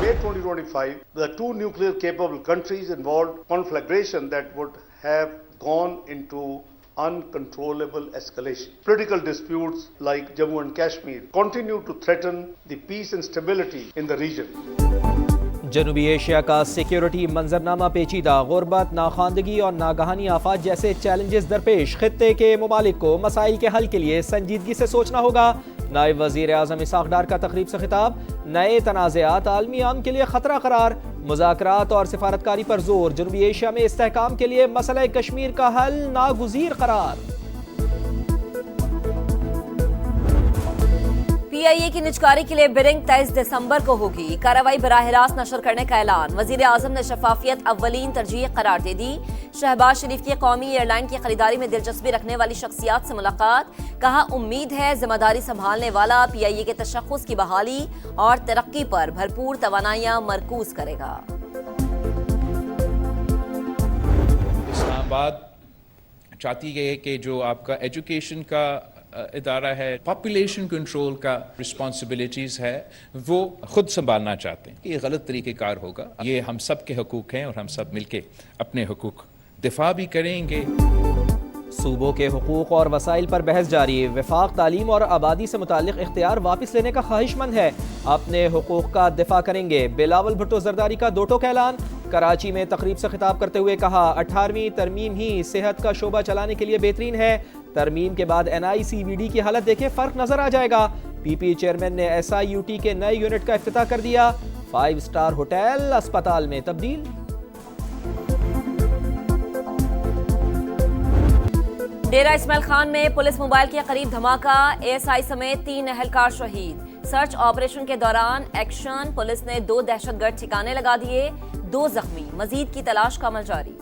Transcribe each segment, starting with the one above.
May 2025, the 2 nuclear capable countries involved conflagration that would have gone into uncontrollable escalation. Political disputes like Jammu and Kashmir continue to threaten the peace and stability in the region. جنوبی Asia کا security منظرنامہ پیچیدہ، غربت، ناخواندگی اور ناگہانی آفات جیسے challenges درپیش، خطے کے ممالک کو مسائل کے حل کے لیے سنجیدگی سے سوچنا ہوگا۔ نائب وزیر اعظم اسحاق ڈار کا تقریب سے خطاب، نئے تنازعات عالمی امن کے لیے خطرہ قرار، مذاکرات اور سفارتکاری پر زور، جنوبی ایشیا میں استحکام کے لیے مسئلہ کشمیر کا حل ناگزیر قرار۔ پی آئی اے کی نجکاری کے لیے بڈنگ 23 دسمبر کو ہوگی، کارروائی براہ راست نشر کرنے کا اعلان، وزیر اعظم نے شفافیت اولین ترجیح قرار دے دی۔ شہباز شریف کی قومی ایئر لائن کی خریداری میں دلچسپی رکھنے والی شخصیات سے ملاقات، کہا امید ہے ذمہ داری سنبھالنے والا پی آئی اے کے تشخص کی بحالی اور ترقی پر بھرپور توانائیاں مرکوز کرے گا۔ اسلام آباد چاہتی ہے کہ جو آپ کا ایجوکیشن کا ادارہ ہے، پاپولیشن کنٹرول کا رسپانسبلٹیز ہے، وہ خود سنبھالنا چاہتے ہیں۔ یہ غلط طریقہ کار ہوگا، یہ ہم سب کے حقوق ہیں اور ہم سب مل کے اپنے حقوق دفاع بھی کریں گے۔ صوبوں کے حقوق اور وسائل پر بحث جاری، وفاق تعلیم اور آبادی سے متعلق اختیار واپس لینے کا خواہش مند ہے، اپنے حقوق کا دفاع کریں گے۔ بلاول بھٹو زرداری کا دو ٹوک اعلان، کراچی میں تقریب سے خطاب کرتے ہوئے کہا 18ویں ترمیم ہی صحت کا شعبہ چلانے کے لیے بہترین ہے، ترمیم کے بعد NICVD کی حالت دیکھے فرق نظر آ جائے گا۔ PP چیئرمین نے SIUT کے نئے یونٹ کا افتتاح کر دیا، 5 سٹار ہوٹل اسپتال میں تبدیل۔ ڈیرہ اسماعیل خان میں پولیس موبائل کے قریب دھماکہ، ASI سمیت 3 اہلکار شہید۔ سرچ آپریشن کے دوران ایکشن، پولیس نے 2 دہشت گرد ٹھکانے لگا دیے، 2 زخمی، مزید کی تلاش کا عمل جاری۔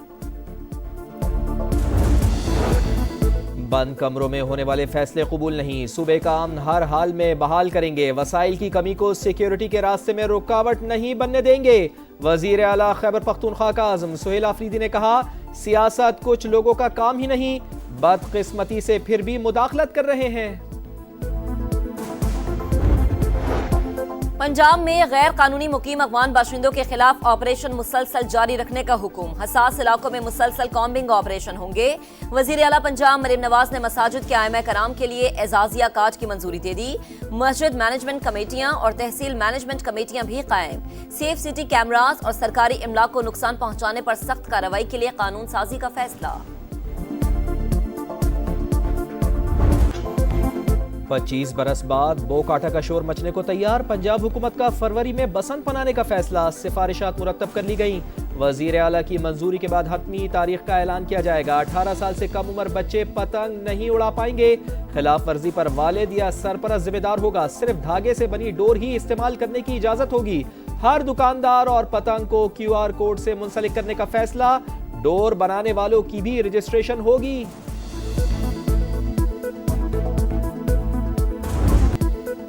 بند کمروں میں ہونے والے فیصلے قبول نہیں، صوبے کا امن ہر حال میں بحال کریں گے، وسائل کی کمی کو سیکیورٹی کے راستے میں رکاوٹ نہیں بننے دیں گے۔ وزیر اعلیٰ خیبر پختونخوا کا عزم، سہیل آفریدی نے کہا سیاست کچھ لوگوں کا کام ہی نہیں، بدقسمتی سے پھر بھی مداخلت کر رہے ہیں۔ پنجاب میں غیر قانونی مقیم افغان باشندوں کے خلاف آپریشن مسلسل جاری رکھنے کا حکم، حساس علاقوں میں مسلسل کامبنگ آپریشن ہوں گے۔ وزیر اعلیٰ پنجاب مریم نواز نے مساجد کے ائمہ کرام کے لیے اعزازیہ کارڈ کی منظوری دے دی، مسجد مینجمنٹ کمیٹیاں اور تحصیل مینجمنٹ کمیٹیاں بھی قائم، سیف سٹی کیمراز اور سرکاری املاک کو نقصان پہنچانے پر سخت کارروائی کے لیے قانون سازی کا فیصلہ۔ 25 برس بعد بو کاٹا کا شور مچنے کو تیار، پنجاب حکومت کا فروری میں بسنت منانے کا فیصلہ، سفارشات مرتب کر لی گئیں۔ وزیر اعلیٰ کی منظوری کے بعد حتمی تاریخ کا اعلان کیا جائے گا، 18 سال سے کم عمر بچے پتنگ نہیں اڑا پائیں گے، خلاف ورزی پر والد یا سرپرست ذمہ دار ہوگا، صرف دھاگے سے بنی ڈور ہی استعمال کرنے کی اجازت ہوگی، ہر دکاندار اور پتنگ کو QR کوڈ سے منسلک کرنے کا فیصلہ، ڈور بنانے والوں کی بھی رجسٹریشن ہوگی۔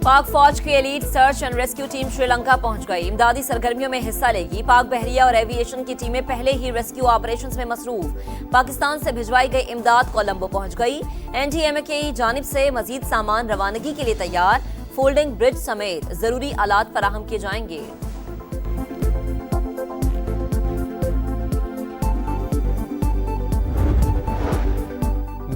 پاک فوج کی elite search and rescue team Sri Lanka پہنچ گئی، امدادی سرگرمیوں میں حصہ لے گی۔ پاک بحریہ اور ایوی ایشن کی ٹیمیں پہلے ہی ریسکیو آپریشنز میں مصروف، پاکستان سے بھجوائی گئی امداد کولمبو پہنچ گئی۔ NDMA کی جانب سے مزید سامان روانگی کے لیے تیار، فولڈنگ برج سمیت ضروری آلات فراہم کیے جائیں گے۔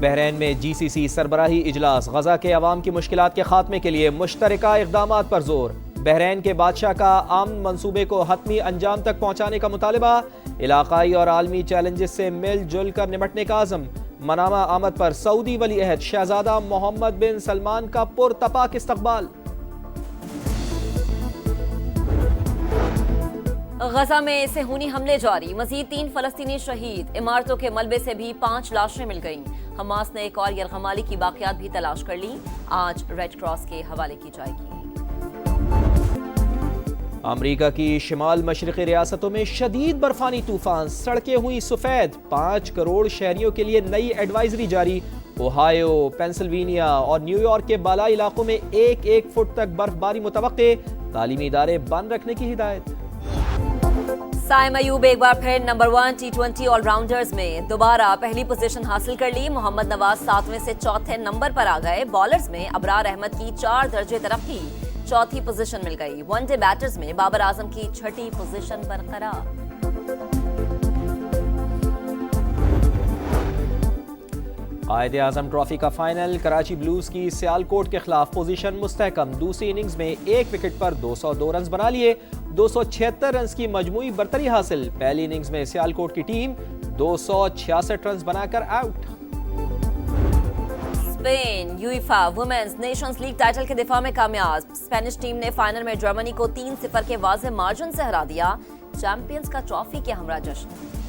بحرین میں GCC سربراہی اجلاس، غزہ کے عوام کی مشکلات کے خاتمے کے لیے مشترکہ اقدامات پر زور، بحرین کے بادشاہ کا امن منصوبے کو حتمی انجام تک پہنچانے کا مطالبہ، علاقائی اور عالمی چیلنجز سے مل جل کر نمٹنے کا عزم، منامہ آمد پر سعودی ولی عہد شہزادہ محمد بن سلمان کا پرتپاک استقبال۔ غزہ میں صہیونی حملے جاری، مزید 3 فلسطینی شہید، عمارتوں کے ملبے سے بھی 5 لاشیں مل گئیں۔ حماس نے ایک اور یرغمالی کی باقیات بھی تلاش کر لی، آج ریڈ کراس کے حوالے کی جائے گی۔ امریکہ کی شمال مشرقی ریاستوں میں شدید برفانی طوفان، سڑکیں ہوئی سفید، 5 کروڑ شہریوں کے لیے نئی ایڈوائزری جاری، اوہایو، پینسلوینیا اور نیو یارک کے بالائی علاقوں میں 1 فٹ تک برف باری متوقع، تعلیمی ادارے بند رکھنے کی ہدایت۔ سائم ایوب ایک بار پھر نمبر 1 T20 آل راؤنڈرز میں دوبارہ پہلی پوزیشن حاصل کر لی، محمد نواز 7ویں سے 4تھے نمبر پر آ گئے، بالرز میں ابرار احمد کی 4 درجے ترقی، 4تھی پوزیشن مل گئی، ون ڈے بیٹرز میں بابر اعظم کی 6ٹھی پوزیشن برقرار۔ قائد اعظم ٹرافی کا فائنل، کراچی بلوز کی سیالکوٹ کے خلاف پوزیشن مستحکم، دوسری اننگز میں ایک وکٹ پر 202 رنز بنا لیے، 276 رنز کی مجموعی برتری حاصل، پہلی اننگز میں سیالکوٹ کی ٹیم 266 رنز بنا کر out. Spain UEFA women's nations league title کے دفاع میں کامیاب، اسپینش ٹیم نے فائنل میں جرمنی کو 3-0 کے واضح مارجن سے ہرا دیا، چیمپئنز کا ٹرافی کے ہمراہ جشن۔